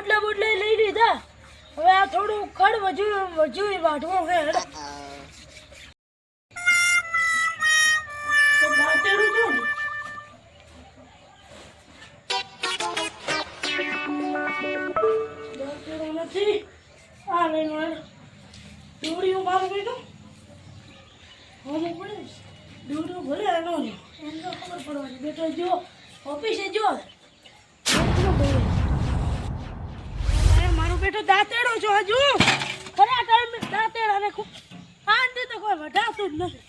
રોટલા બોટલા લઈ લીધા હવે આ થોડું ખડ વજુ વાઢવું છે તો દાંતેડું જો દાંતેડું નથી આ લઈને વાળ દોડીઓ મારું બેટું હું પડે દોડીઓ ભલે એનો એમ તો ખબર પડવાની બેટો જો ઓફિસે જો મારું બેટો દાંતેડો છો હજુ ખરા ટાઈમે દાંતેડા ને ખૂબ શાંતિ તો કોઈ વઢાતું જ નથી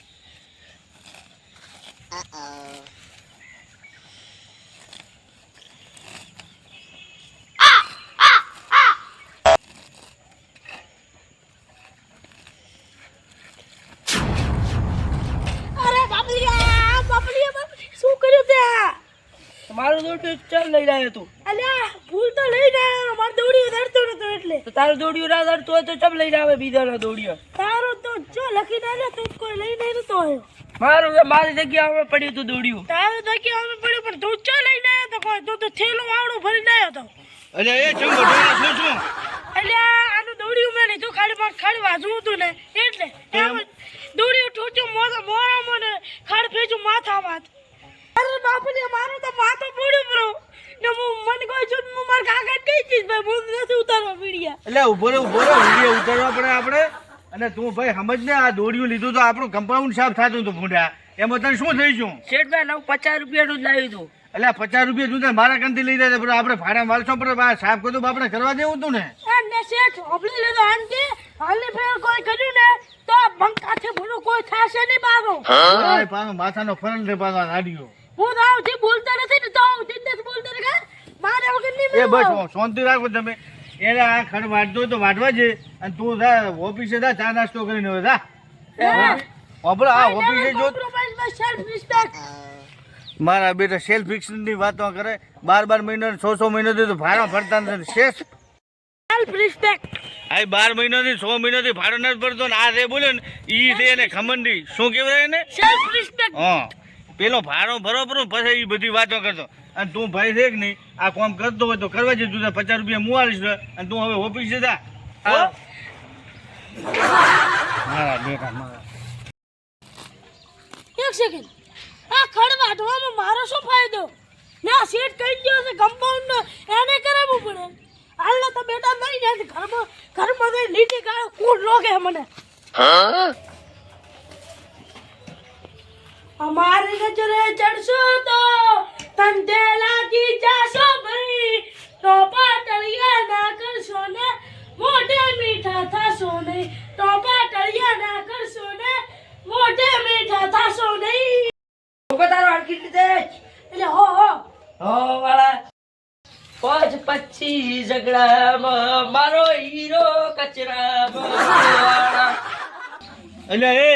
મારું દોડ્યું ચાલ લઈ આવ્યો તું અલ્યા ભૂલ તો લઈને આવ્યો માર દોડીઓ ધરતો નતો એટલે તો તારું દોડ્યું ના ધરતું હોય તો ચમ લઈને આવે બીજાનો દોડ્યો તારો તો જો લખી ના તું કોઈ લઈને નતો આવ્યો મારું મારી જગ્યા હવે પડ્યું તું દોડ્યું તારું તો કે અમે પડ્યું પણ તું ચો લઈને આવ્યો તો કોઈ તું તો થેલું વાવડું ભરીને આવ્યો તો અલે એ ચમ બઢોણા શું શું અલ્યા આનું દોડ્યું મેં લીધું ખાલી મારે ખડ વાજવું હતું ને એટલે દોડ્યું ઠોચું મોરા મને ખડ ભેજું માથા માથ અરે બાપને મારું તો માથું પડ્યું બ્રો ને હું મન કોઈ છું હું માર કાકા કઈ ચીજ ભાઈ હું નથી ઉતારવા પીડિયા એટલે ઉભો રે વિડિયો ઉતારવા પડે આપણે અને તું ભાઈ સમજ ને આ દોડ્યું લીધું તો આપણું કમ્પાઉન્ડ સાફ થતું હતું ભૂંડા એમાં તને શું થઈ ગયું શેઠભાઈ 50 રૂપિયાનું જ લાવ્યું તું એટલે 50 રૂપિયા તું મારા કંથી લઈ જાય આપણે ભાડા માલશો પર સાફ કરતું આપણે કરવા દેવું હતું ને ને શેઠ ઓબલી લેતો આંટી હાલની ફેર કોઈ કર્યું ને તો બંકાથી ભૂલું કોઈ થાશે નહીં બારો ભાઈ પાનો માથાનો ફરન છે પાછા નાડીઓ હું તો આવતી બોલતા નથી ને તો આવતી જ નથી બોલતા ને મારે વગર નહીં એ બસ શાંતિ રાખો તમે એને આ ખડ વાટતો તો વાટવા છે અને તું જા ઓફિસે જા ચા નાસ્તો કરીને હવે જા ઓબળા આ ઓફિસે જો સેલ્ફ રિસ્પેક્ટ મારા બેટા સેલ્ફ ફિક્શનની વાતો કરે 12 મહિનો 6 મહિનોથી તો ભાડા ભરતા નથી શેષ સેલ્ફ રિસ્પેક્ટ આ 12 મહિનાથી 6 મહિનાથી ભાડો નથી ભરતો ને આ રે બોલે ને ઈ છે એને ખમંડી શું કહેવાય એને સેલ્ફ રિસ્પેક્ટ હા પેલો ભાડો બરોબર પછી એ બધી વાતો કરતો અને તું ભાઈ છે કે નહીં આ કામ કરતો હોય તો કરવા જઈ તું 50 રૂપિયા મુઆલીશ અને તું હવે ઓફિસે જા મારા બેટા મારા એક સેકન્ડ આ ખડ વાટવામાં મારો શું ફાયદો ના સીટ કઈ ગયો છે કમ્પાઉન્ડ એને કરાવવું પડે હાલના તો બેટા નહીં ને ઘરમાં લીટી ગાળો કોણ રોકે મને અમારી નજરે ચડશો તો તંતે લાગી જાશો ભાઈ તો પાટળિયા ના કરશો ને મોઢે મીઠા થશો નહીં તો પાટળિયા ના કરશો ને મોઢે મીઠા થશો નહીં તારો હરકી રીતે એટલે હો વાળા પાંચ પચ્ચી ઝઘડામાં મારો હીરો કચરામાં એટલે એ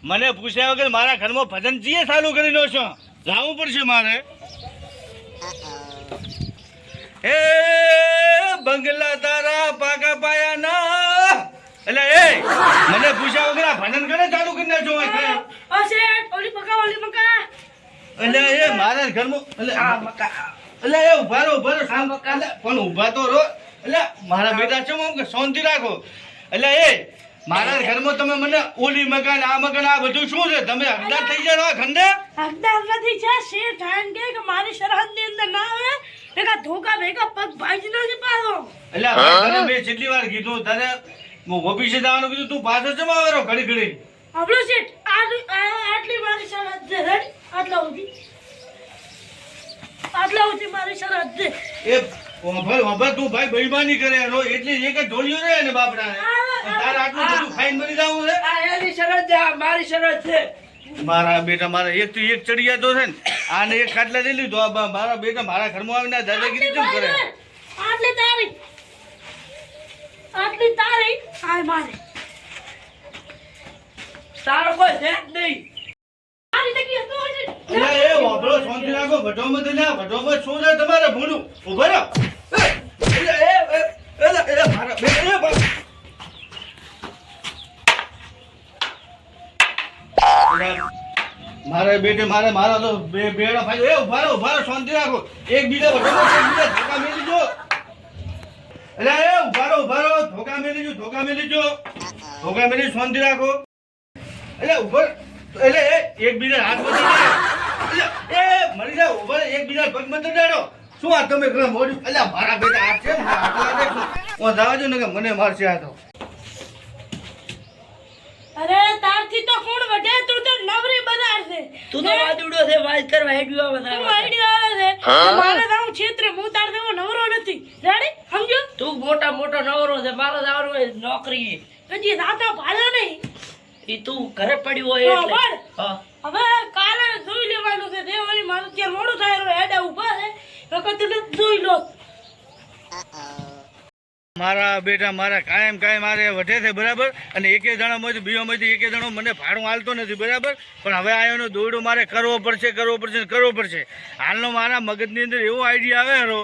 મને પૂછ્યા વગર મારા ઘરમાં ભજન ચીએ ચાલુ કરી લો છો જવું પડશે મારે એ બંગલા તારા પાકા પાયા ના એટલે એ મને પૂછ્યા વગર આ ભજન કરે ચાલુ કરી નાખો અસે ઓલી મકા એટલે એ મારા ઘરમાં એટલે આ મકા એટલે એ ઉભા રહો સામ પણ ઉભા તો રહો એટલે મારા બેટા છે હું કે શાંતિ રાખો એટલે એ મારા ઘરમાં તમે મને ઓલી મકાન આ બધું શું છે તમે હકદાર થઈ જાવ ખંડે હકદાર નથી છે શેર ઠાણ કે મારી સરહદ ની અંદર ના આવે એકા ધોકા ભેગા પગ ભાજી નથી પાડો એટલે તને મેં કેટલી વાર કીધું તને હું ઓફિસે જવાનું કીધું તું પાછો જમ આવેરો ઘડી આપણો શેઠ આટલી મારી સરહદ છે રેડી આટલા સુધી મારી સરહદ છે એ ભાઈ તું ભાઈ બેઈમાની કરે રો એટલી એક જ ઢોળ્યો રે ને બાપડાને તારે આટલું બધું ખાઈને મરી જાવું છે આ એની શરત છે મારી શરત છે મારા બેટા મારા એક તો એક ચડિયા તો છે ને આને એક ખાટલા દઈ લીધો મારા બેટા મારા ઘરમાં આવીને દાદાગીરી કેમ કરે આટલી તારી આ મારી તારો કોઈ છે જ નહીં મારી તકી હતો એટલે એ વાપરો શાંતિ રાખો ભટોમાં તો લ્યા ભટોમાં શું છે તમારે ભૂલું ઉભો રહો મારા બેટા મારે બેટે મારા તો બેડા ભાઈ એ ઉભા રહો શાંતિ રાખો એક બીજા ભટોમાં એક બીજા ધક્કા મેલી જો એટલે એ ઉભા રહો ધોકા મેલી જો શાંતિ રાખો એટલે ઉપર એટલે એકબીજા હાથ મત એટલે એ મરી જાવ ઉપર એકબીજા પગ મત દાડો શું આ તમે ઘરે મોડ્યું એટલે મારા બેટા હાથ છે હું જવા દઉં ને કે મને મારશે આ તો અરે તારથી તો કોણ વઢે તું તો નવરી બજાર છે તું તો વાદુડો છે વાત કરવા હેડ્યો આવે તું તારા આઈડિયા આવે છે મારે જાઉં ક્ષેત્રે હું તાર દેવો નવરો નથી રેડી સમજો તું મોટો નવરો છે મારે જવાનું હોય નોકરી હજી રાતા ભાળ્યો નહીં ઈ તું ઘરે પડ્યું હોય હા, એટલે પણ. હા હવે કાલે જોઈ લેવાનું છે દેવાની મારું ત્યાં મોડું થાય રહ્યું હેડે ઉભા છે નકર તું જોઈ લો મારા બેટા મારા કાયમ મારે વઢે છે બરાબર અને એકે જણામાંથી બીજામાંથી એકે જણો મને ભાડું હાલતો નથી બરાબર પણ હવે આયોનો દોરડો મારે કરવો પડશે હાલનો મારા મગજની અંદર એવો આઈડિયા આવે હરો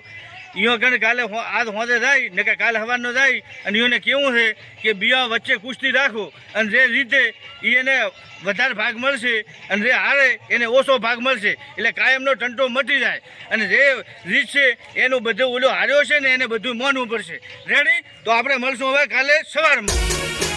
ઈઓ કને કાલે આજ હોદે જાય ને કે કાલે હવારનો જાય અને ઈઓને કેવું છે કે બીજા વચ્ચે કુસ્તી રાખો અને જે રીતે એને વધારે ભાગ મળશે અને જે હારે એને ઓછો ભાગ મળશે એટલે કાયમનો ટંટો મટી જાય અને જે રીત છે એનું બધું ઓલો હાર્યો છે ને એને બધું માનવું પડશે રેડી તો આપણે મળશું હવે કાલે સવારમાં